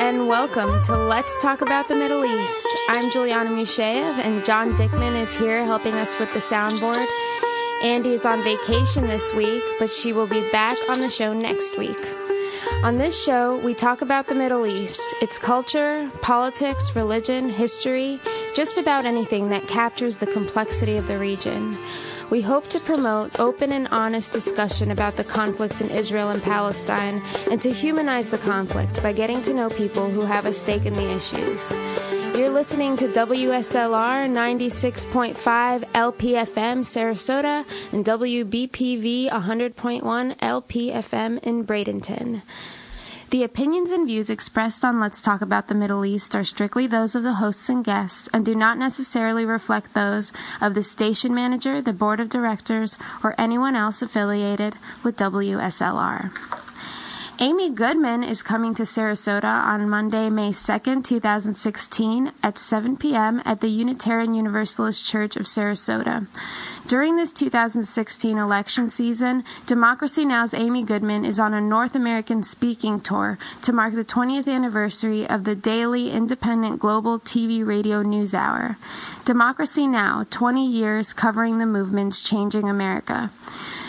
and welcome to Let's Talk About the Middle East. I'm Juliana Musheyev, and John Dickman is here helping us with the soundboard. Andy is on vacation this week, but she will be back on the show next week. On this show, we talk about the Middle East, its culture, politics, religion, history, just about anything that captures the complexity of the region. We hope to promote open and honest discussion about the conflict in Israel and Palestine and to humanize the conflict by getting to know people who have a stake in the issues. You're listening to WSLR 96.5 LPFM Sarasota and WBPV 100.1 LPFM in Bradenton. The opinions and views expressed on Let's Talk About the Middle East are strictly those of the hosts and guests and do not necessarily reflect those of the station manager, the board of directors, or anyone else affiliated with WSLR. Amy Goodman is coming to Sarasota on Monday, May 2nd, 2016 at 7 p.m. at the Unitarian Universalist Church of Sarasota. During this 2016 election season, Democracy Now!'s Amy Goodman is on a North American speaking tour to mark the 20th anniversary of the daily independent global TV radio news hour. Democracy Now! 20 years covering the movements changing America.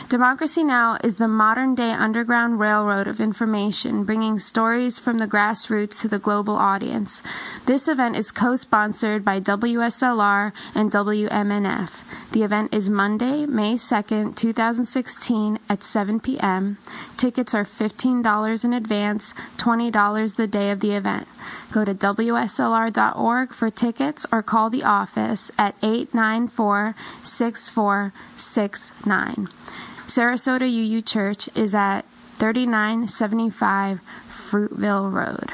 Democracy Now! Is the modern-day underground railroad of information, bringing stories from the grassroots to the global audience. This event is co-sponsored by WSLR and WMNF. The event is Monday, May 2nd, 2016 at 7 p.m. Tickets are $15 in advance, $20 the day of the event. Go to WSLR.org for tickets or call the office at 894-6469. Sarasota UU Church is at 3975 Fruitville Road.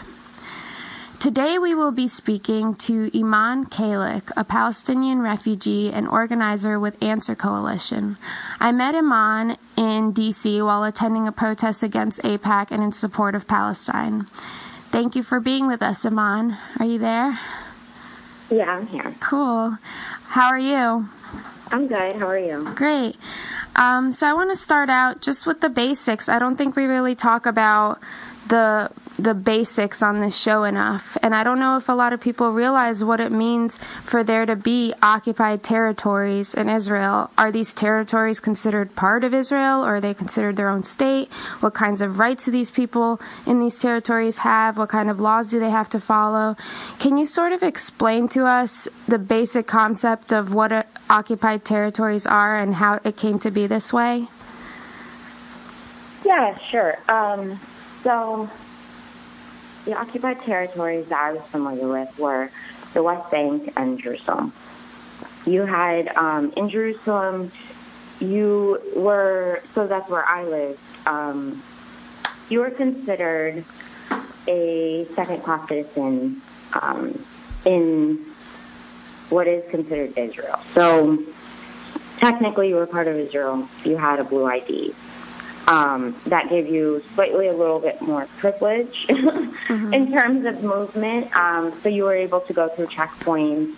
Today we will be speaking to Eman Khaliq, a Palestinian refugee and organizer with Answer Coalition. I met Eman in D.C. while attending a protest against AIPAC and in support of Palestine. Thank you for being with us, Eman. Are you there? Yeah, I'm here. Cool. How are you? I'm good. How are you? Great. So I want to start out just with the basics. I don't think we really talk about the basics on this show enough. And I don't know if a lot of people realize what it means for there to be occupied territories in Israel. Are these territories considered part of Israel, or are they considered their own state? What kinds of rights do these people in these territories have? What kind of laws do they have to follow? Can you sort of explain to us the basic concept of what occupied territories are and how it came to be this way? Yeah, sure. So the occupied territories that I was familiar with were the West Bank and Jerusalem. You had, in Jerusalem, so that's where I lived, you were considered a second-class citizen in what is considered Israel. So technically you were part of Israel. You had a blue ID. That gave you slightly a little bit more privilege in terms of movement. So you were able to go through checkpoints.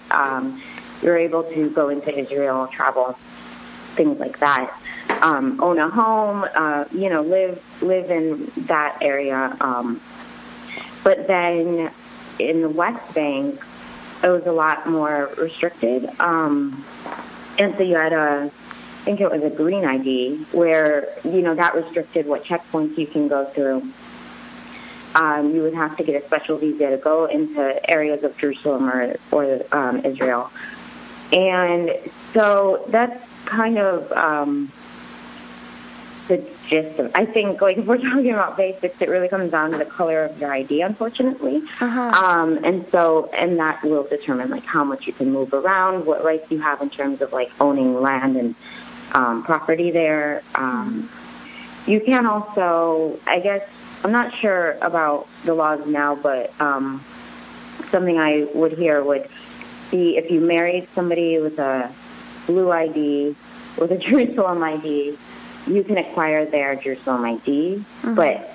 You were able to go into Israel, travel, things like that. Own a home, live in that area. But then in the West Bank, it was a lot more restricted. And so you had I think it was a green ID, where, that restricted what checkpoints you can go through. You would have to get a special visa to go into areas of Jerusalem or Israel. And so that's kind of the gist of, I think, if we're talking about basics, it really comes down to the color of your ID, unfortunately. And that will determine, how much you can move around, what rights you have in terms of, owning land and property there. You can also, I guess, I'm not sure about the laws now, but something I would hear would be if you married somebody with a blue ID, with a Jerusalem ID, you can acquire their Jerusalem ID. But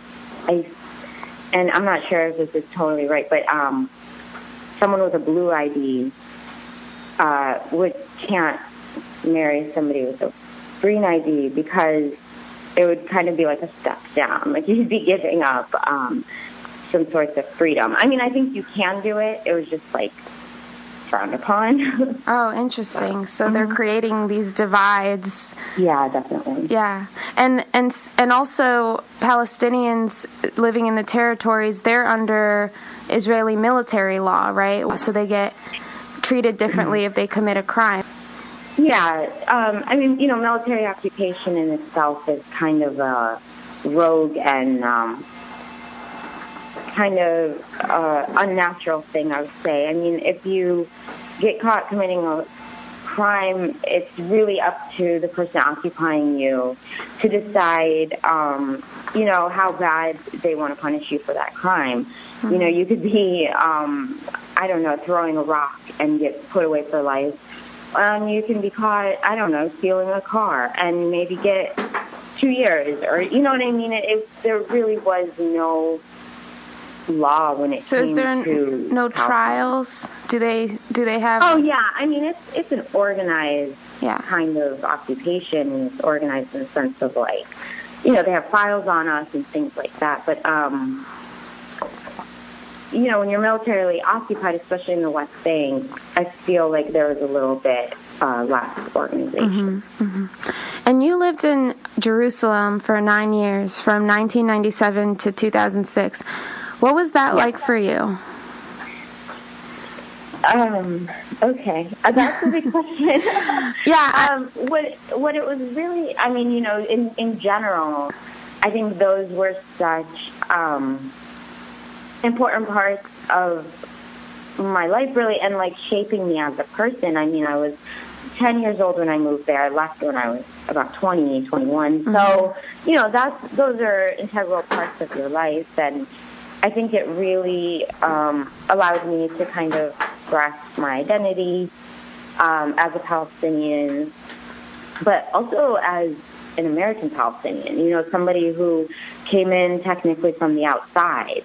I'm not sure if this is totally right, but someone with a blue ID can't marry somebody with a green ID because it would kind of be like a step down. You'd be giving up some sorts of freedom. I mean, I think you can do it. It was just like frowned upon. Oh, interesting. So they're creating these divides. Yeah, definitely. Yeah. And also Palestinians living in the territories, they're under Israeli military law, right? So they get treated differently if they commit a crime. Yeah. I mean, you know, military occupation in itself is kind of a rogue and kind of unnatural thing, I would say. I mean, if you get caught committing a crime, it's really up to the person occupying you to decide, you know, how bad they want to punish you for that crime. Mm-hmm. You know, you could be, I don't know, throwing a rock and get put away for life. You can be caught, I don't know, stealing a car and maybe get 2 years, or you know what I mean? There really was no law when it came to. So is there no trials? Do they have? Oh yeah, I mean it's an organized kind of occupation, and it's organized in the sense of like, you know, they have files on us and things like that. But you know, when you're militarily occupied, especially in the West Bank, I feel like there was a little bit less organization. Mm-hmm, mm-hmm. And you lived in Jerusalem for 9 years, from 1997 to 2006. What was that like for you? Okay, that's a big question. Yeah. What it was really, I mean, you know, in general, I think those were such important parts of my life, really, and like shaping me as a person. I mean, I was 10 years old when I moved there. I left when I was about 20, 21. Mm-hmm. So, you know, those are integral parts of your life, and I think it really allowed me to kind of grasp my identity as a Palestinian, but also as an American Palestinian, you know, somebody who came in technically from the outside,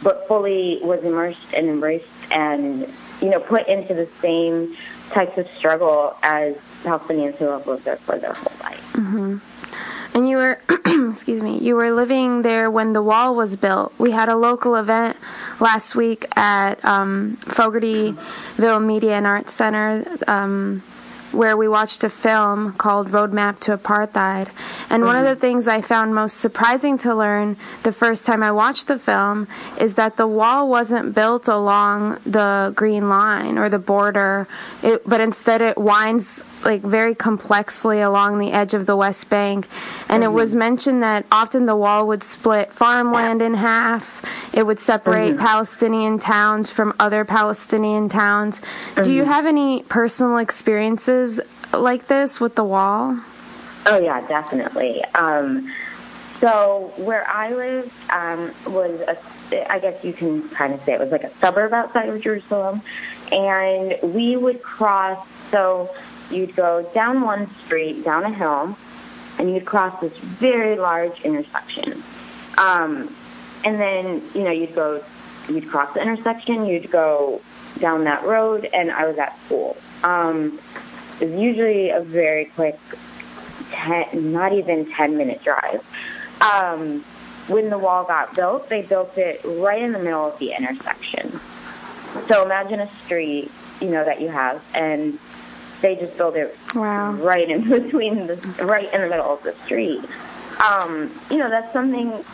but fully was immersed and embraced and, you know, put into the same types of struggle as Palestinians who have lived there for their whole life. Mm-hmm. And you were, you were living there when the wall was built. We had a local event last week at Fogartyville Media and Arts Center where we watched a film called Roadmap to Apartheid. And one of the things I found most surprising to learn the first time I watched the film is that the wall wasn't built along the green line or the border, but instead it winds like very complexly along the edge of the West Bank. And it was mentioned that often the wall would split farmland in half. It would separate Palestinian towns from other Palestinian towns. Do you have any personal experiences like this with the wall? Oh, yeah, definitely. So where I lived was, I guess you can kind of say it was like a suburb outside of Jerusalem. And we would cross, so you'd go down one street, down a hill, and you'd cross this very large intersection. And then, you know, you'd cross the intersection, you'd go down that road, and I was at school. It was usually a very quick, not even 10-minute drive. When the wall got built, they built it right in the middle of the intersection. So imagine a street, you know, that you have, and they just built it right in between, right in the middle of the street. You know, that's something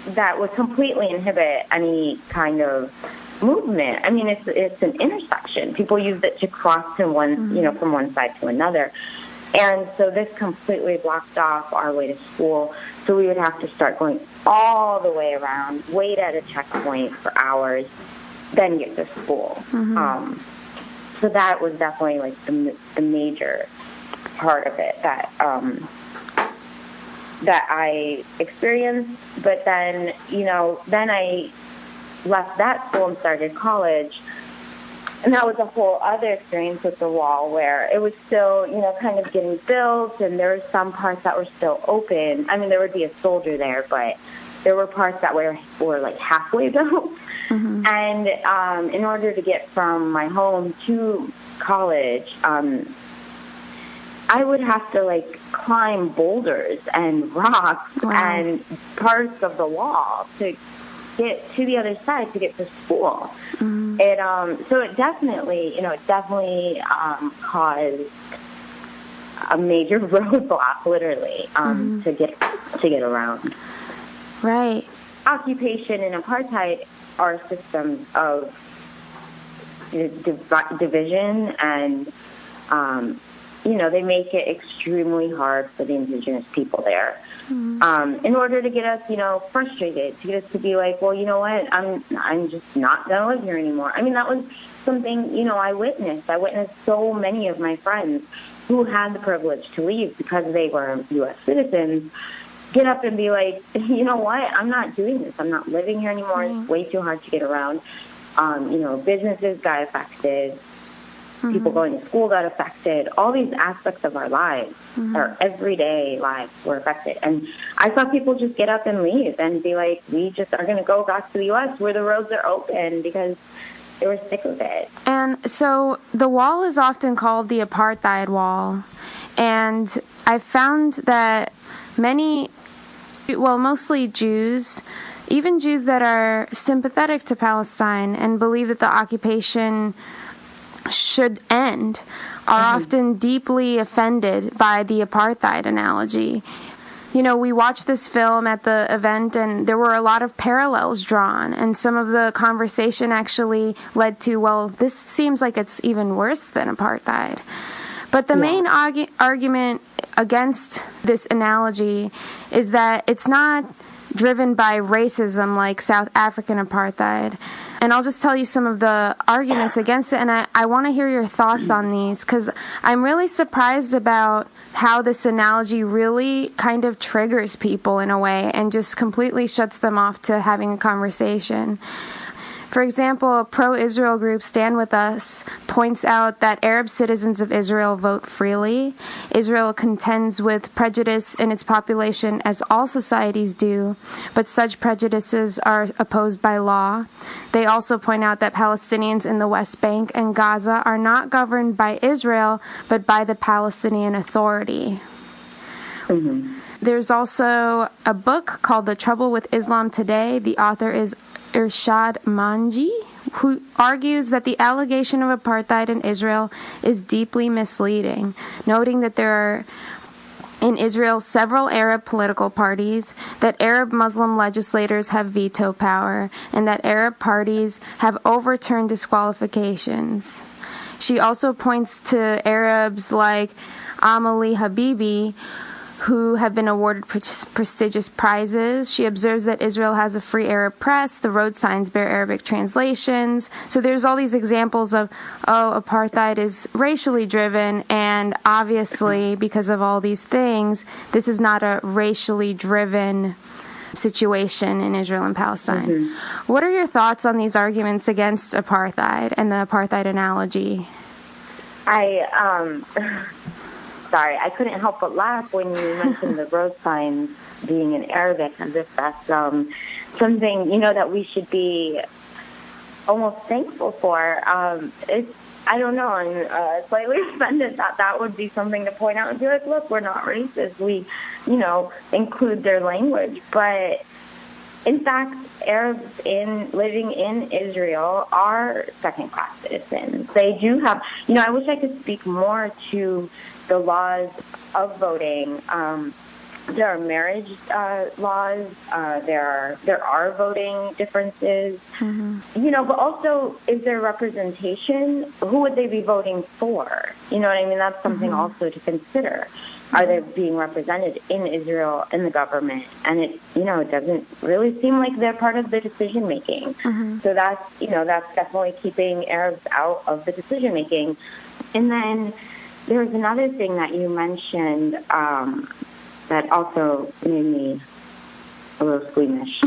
that would completely inhibit any kind of movement. I mean, it's an intersection. People use it to cross to one, you know, from one side to another. And so this completely blocked off our way to school. So we would have to start going all the way around, wait at a checkpoint for hours, then get to school. So that was definitely like the major part of it that I experienced. But then, you know, then I left that school and started college. And that was a whole other experience with the wall where it was still, you know, kind of getting built, and there were some parts that were still open. I mean, there would be a soldier there, but there were parts that were like halfway built. And in order to get from my home to college, I I would have to, like, climb boulders and rocks and parts of the wall to get to the other side to get to school. So it definitely, caused a major roadblock, literally, to get around. Right. Occupation and apartheid are systems of division, and they make it extremely hard for the indigenous people there. In order to get us, frustrated, to get us to be like, well, you know what, I'm just not going to live here anymore. I mean, that was something, I witnessed. I witnessed so many of my friends who had the privilege to leave because they were U.S. citizens get up and be like, you know what, I'm not doing this. I'm not living here anymore. It's way too hard to get around. Businesses got affected. People going to school got affected. All these aspects of our lives, our everyday lives, were affected. And I saw people just get up and leave and be like, we just are going to go back to the U.S. where the roads are open, because they were sick of it. And so the wall is often called the apartheid wall. And I found that mostly Jews, even Jews that are sympathetic to Palestine and believe that the occupation should end, are often deeply offended by the apartheid analogy. We watched this film at the event, and there were a lot of parallels drawn, and some of the conversation actually led to, well, this seems like it's even worse than apartheid. But the main argument against this analogy is that it's not driven by racism like South African apartheid. And I'll just tell you some of the arguments against it, and I want to hear your thoughts on these, because I'm really surprised about how this analogy really kind of triggers people in a way and just completely shuts them off to having a conversation. For example, a pro-Israel group, Stand With Us, points out that Arab citizens of Israel vote freely. Israel contends with prejudice in its population, as all societies do, but such prejudices are opposed by law. They also point out that Palestinians in the West Bank and Gaza are not governed by Israel, but by the Palestinian Authority. There's also a book called The Trouble with Islam Today. The author is Irshad Manji, who argues that the allegation of apartheid in Israel is deeply misleading, noting that there are in Israel several Arab political parties, that Arab Muslim legislators have veto power, and that Arab parties have overturned disqualifications. She also points to Arabs like Amali Habibi, who have been awarded prestigious prizes. She observes that Israel has a free Arab press, the road signs bear Arabic translations. So there's all these examples of, apartheid is racially driven, and obviously, because of all these things, this is not a racially driven situation in Israel and Palestine. What are your thoughts on these arguments against apartheid and the apartheid analogy? Sorry, I couldn't help but laugh when you mentioned the road signs being in Arabic, as if that's something, that we should be almost thankful for. I don't know, I'm slightly offended that would be something to point out and be like, look, we're not racist. We, include their language. But in fact, Arabs living in Israel are second-class citizens. They do have, I wish I could speak more to the laws of voting. There are marriage laws. There are voting differences. But also, is there representation? Who would they be voting for? You know what I mean? That's something also to consider. Are they being represented in Israel in the government? And it doesn't really seem like they're part of the decision making. So that's definitely keeping Arabs out of the decision making. And then there was another thing that you mentioned that also made me a little squeamish.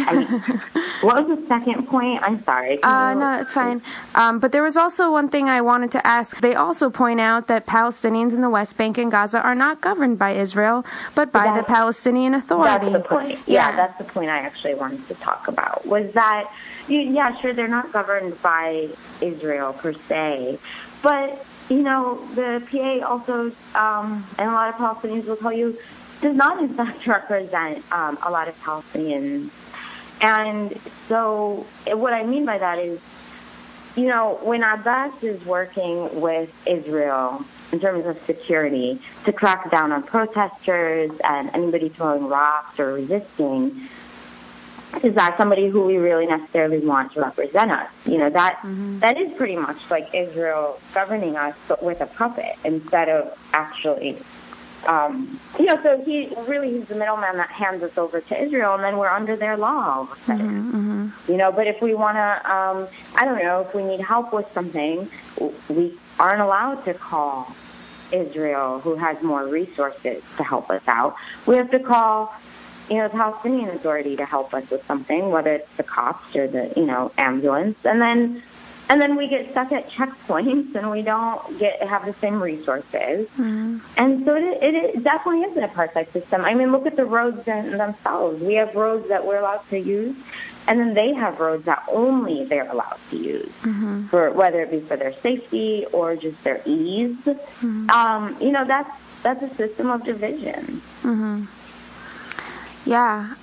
What was the second point? I'm sorry. No, it's fine. But there was also one thing I wanted to ask. They also point out that Palestinians in the West Bank and Gaza are not governed by Israel, but by the Palestinian Authority. That's the point. Yeah, that's the point I actually wanted to talk about. Was that, sure, they're not governed by Israel per se, but The PA also, and a lot of Palestinians will tell you, does not in fact represent a lot of Palestinians. And so what I mean by that is, when Abbas is working with Israel in terms of security to crack down on protesters and anybody throwing rocks or resisting, is that somebody who we really necessarily want to represent us? That is pretty much like Israel governing us, but with a puppet instead of actually, so he's the middleman that hands us over to Israel, and then we're under their law all of a sudden. But if we want to, if we need help with something, we aren't allowed to call Israel, who has more resources, to help us out. We have to call the Palestinian Authority to help us with something, whether it's the cops or the, ambulance. And then we get stuck at checkpoints and we don't have the same resources. And so it definitely is an apartheid system. I mean, look at the roads themselves. We have roads that we're allowed to use, and then they have roads that only they're allowed to use, for whether it be for their safety or just their ease. That's a system of division. Yeah.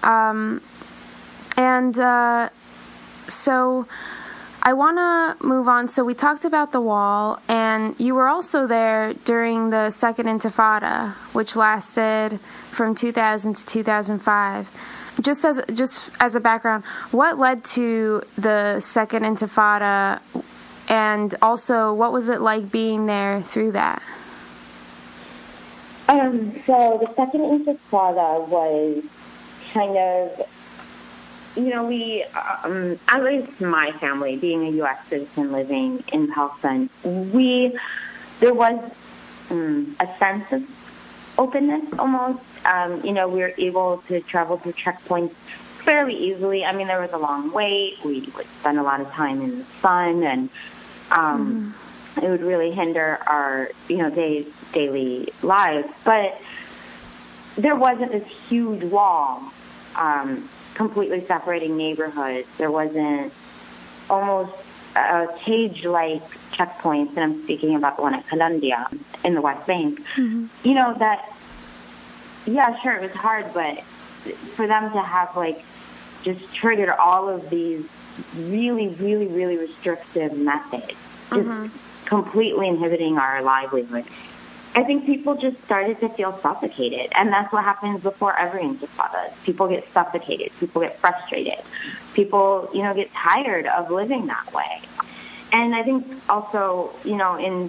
So I want to move on. So we talked about the wall, and you were also there during the Second Intifada, which lasted from 2000 to 2005. Just as a background, what led to the Second Intifada, and also what was it like being there through that? So the Second Intifada was kind of, we, at least my family, being a U.S. citizen living in Palestine, there was a sense of openness almost. We were able to travel through checkpoints fairly easily. I mean, there was a long wait. We would spend a lot of time in the sun, and it would really hinder our, daily lives. But there wasn't this huge wall completely separating neighborhoods. There wasn't almost cage-like checkpoints, and I'm speaking about the one at Kalandia in the West Bank. Sure, it was hard, but for them to have, just triggered all of these really, really, really restrictive methods, just completely inhibiting our livelihood, I think people just started to feel suffocated. And that's what happens before every intifada. People get suffocated. People get frustrated. People, get tired of living that way. And I think also, in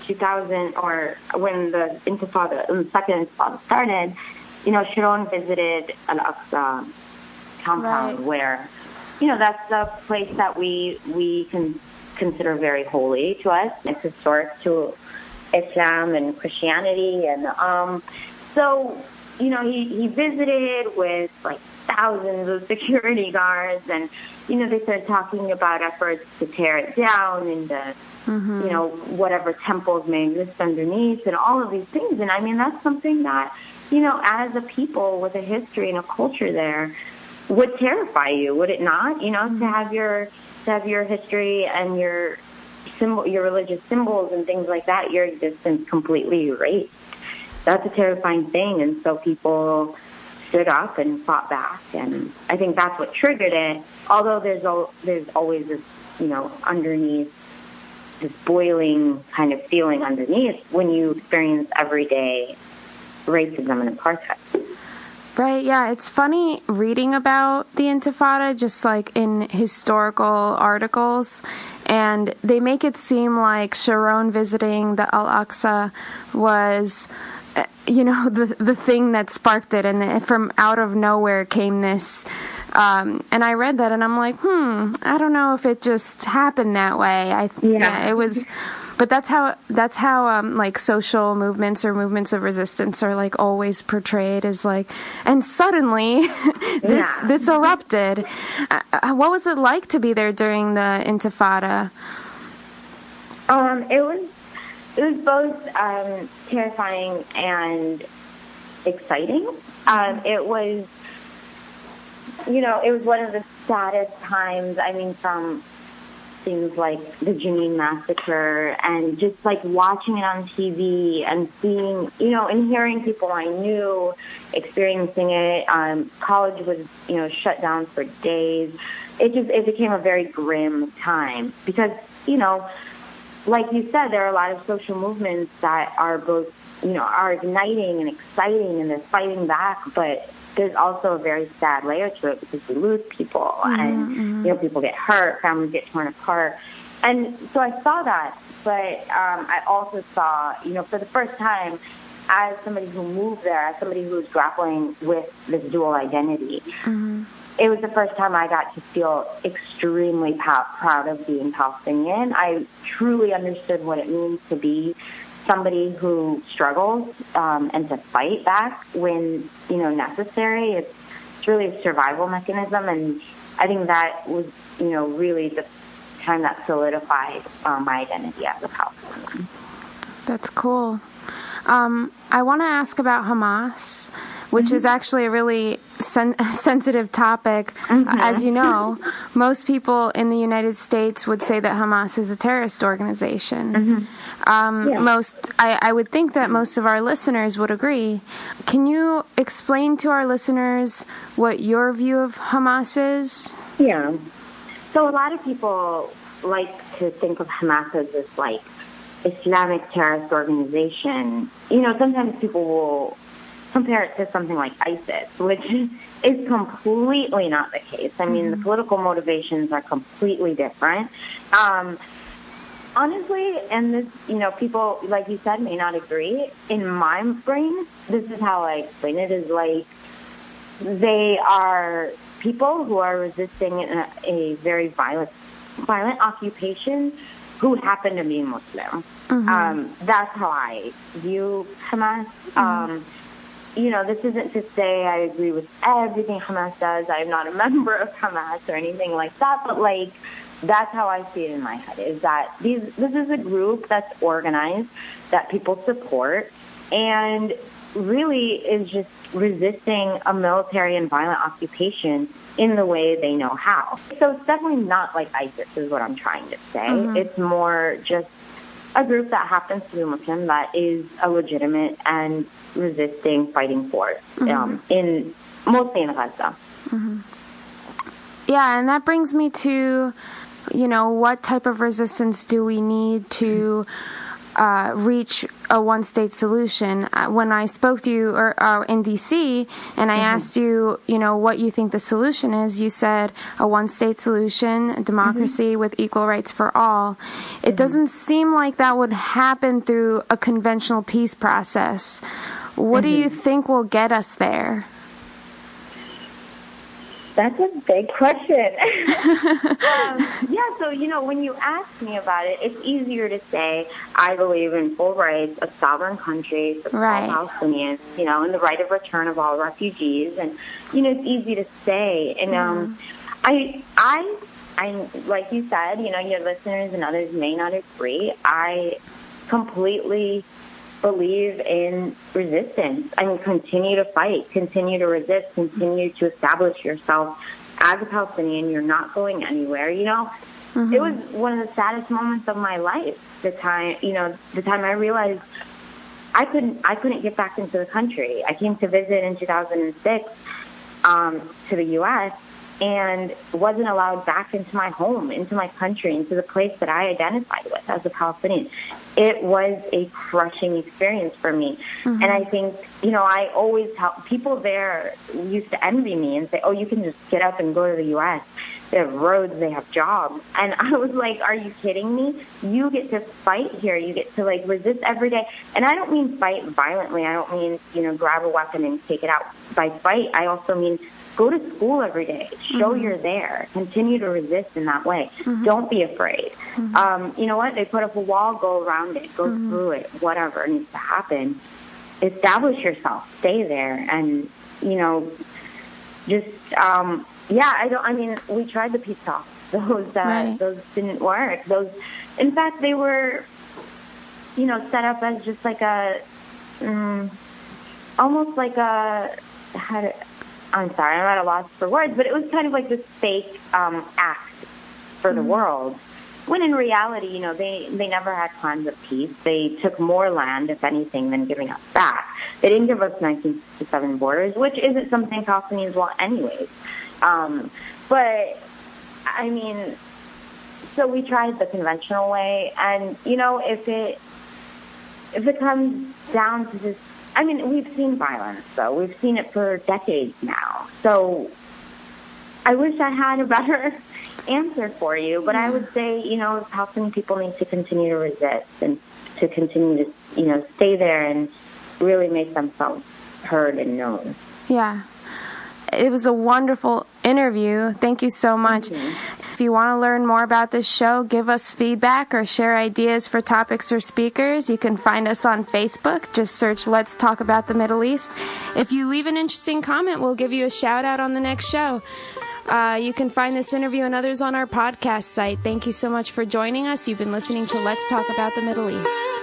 2000, or when the Second Intifada started, Sharon visited Al-Aqsa compound, where, that's the place that we can consider very holy to us. It's historic to Islam and Christianity, and so he visited with thousands of security guards, and they started talking about efforts to tear it down into whatever temples may exist underneath, and all of these things. And I mean, that's something that as a people with a history and a culture there would terrify you, would it not? To have your history and your religious symbols and things like that, your existence completely erased. That's a terrifying thing. And so people stood up and fought back, and I think that's what triggered it. Although there's always this, underneath, this boiling kind of feeling underneath when you experience everyday racism and apartheid. Right, yeah. It's funny reading about the Intifada just in historical articles, and they make it seem like Sharon visiting the Al-Aqsa was, the thing that sparked it, and from out of nowhere came this. And I read that, and I'm like, I don't know if it just happened that way. It was. But that's how social movements or movements of resistance are always portrayed as and suddenly this erupted. What was it like to be there during the Intifada? It was both terrifying and exciting. It was one of the saddest times. I mean, from things like the Jenin massacre and just like watching it on TV and seeing, and hearing people I knew experiencing it. College was, shut down for days. It became a very grim time because, like you said, there are a lot of social movements that are both, are igniting and exciting and they're fighting back, but there's also a very sad layer to it because we lose people and, people get hurt, families get torn apart. And so I saw that, but I also saw, for the first time, as somebody who moved there, as somebody who was grappling with this dual identity, it was the first time I got to feel extremely proud of being Palestinian. I truly understood what it means to be somebody who struggles and to fight back when, necessary. It's really a survival mechanism, and I think that was, really the time that solidified my identity as a Palestinian. That's cool. I want to ask about Hamas, which is actually a really sensitive topic. As you know, most people in the United States would say that Hamas is a terrorist organization. I would think that most of our listeners would agree. Can you explain to our listeners what your view of Hamas is? Yeah. So a lot of people like to think of Hamas as this, like, Islamic terrorist organization. Sometimes people will compare it to something like ISIS, which is completely not the case. I mean, the political motivations are completely different. Honestly, and this, people, like you said, may not agree. In my brain, this is how I explain it, is like they are people who are resisting a very violent occupation who happen to be Muslim. That's how I view Hamas. This isn't to say I agree with everything Hamas does. I'm not a member of Hamas or anything like that, but like that's how I see it in my head, is that this is a group that's organized, that people support, and really is just resisting a military and violent occupation in the way they know how. So it's definitely not like ISIS is what I'm trying to say. It's more just a group that happens to be Muslim that is a legitimate and resisting fighting force mostly in Gaza. Yeah, and that brings me to, what type of resistance do we need to reach a one-state solution? When I spoke to you in D.C. and I asked you, what you think the solution is, you said a one-state solution, a democracy with equal rights for all. It doesn't seem like that would happen through a conventional peace process. What do you think will get us there? That's a big question. So, when you ask me about it, it's easier to say I believe in full rights, a sovereign country for all Palestinians, and the right of return of all refugees. And, it's easy to say. And I like you said, your listeners and others may not agree. I completely believe in resistance. I mean, continue to fight, continue to resist, continue to establish yourself as a Palestinian. You're not going anywhere. It was one of the saddest moments of my life. The time I realized I couldn't get back into the country. I came to visit in 2006 to the U.S. and wasn't allowed back into my home, into my country, into the place that I identified with as a Palestinian. It was a crushing experience for me. And I think, I always help people there used to envy me and say, oh, you can just get up and go to the U.S. They have roads, they have jobs. And I was like, are you kidding me? You get to fight here. You get to resist every day. And I don't mean fight violently. I don't mean, grab a weapon and take it out. By fight, I also mean go to school every day. Show you're there. Continue to resist in that way. Don't be afraid. You know what? They put up a wall, go around it, go through it, whatever needs to happen. Establish yourself. Stay there. And, just, we tried the peace talks. Those didn't work. In fact, they were, set up as just like almost like I'm sorry, I'm at a loss for words, but it was kind of like this fake act for the world. when in reality, they never had plans of peace. They took more land, if anything, than giving us back. They didn't give us 1967 borders, which isn't something Palestinians want anyways. But, I mean, so we tried the conventional way, and, if it comes down to this, I mean, we've seen violence, though. We've seen it for decades now. So I wish I had a better answer for you, but I would say, Palestinian people need to continue to resist and to continue to, stay there and really make themselves heard and known. Yeah. It was a wonderful interview. Thank you so much. Mm-hmm. If you want to learn more about this show, give us feedback or share ideas for topics or speakers, you can find us on Facebook. Just search Let's Talk About the Middle East. If you leave an interesting comment, we'll give you a shout out on the next show. You can find this interview and others on our podcast site. Thank you so much for joining us. You've been listening to Let's Talk About the Middle East.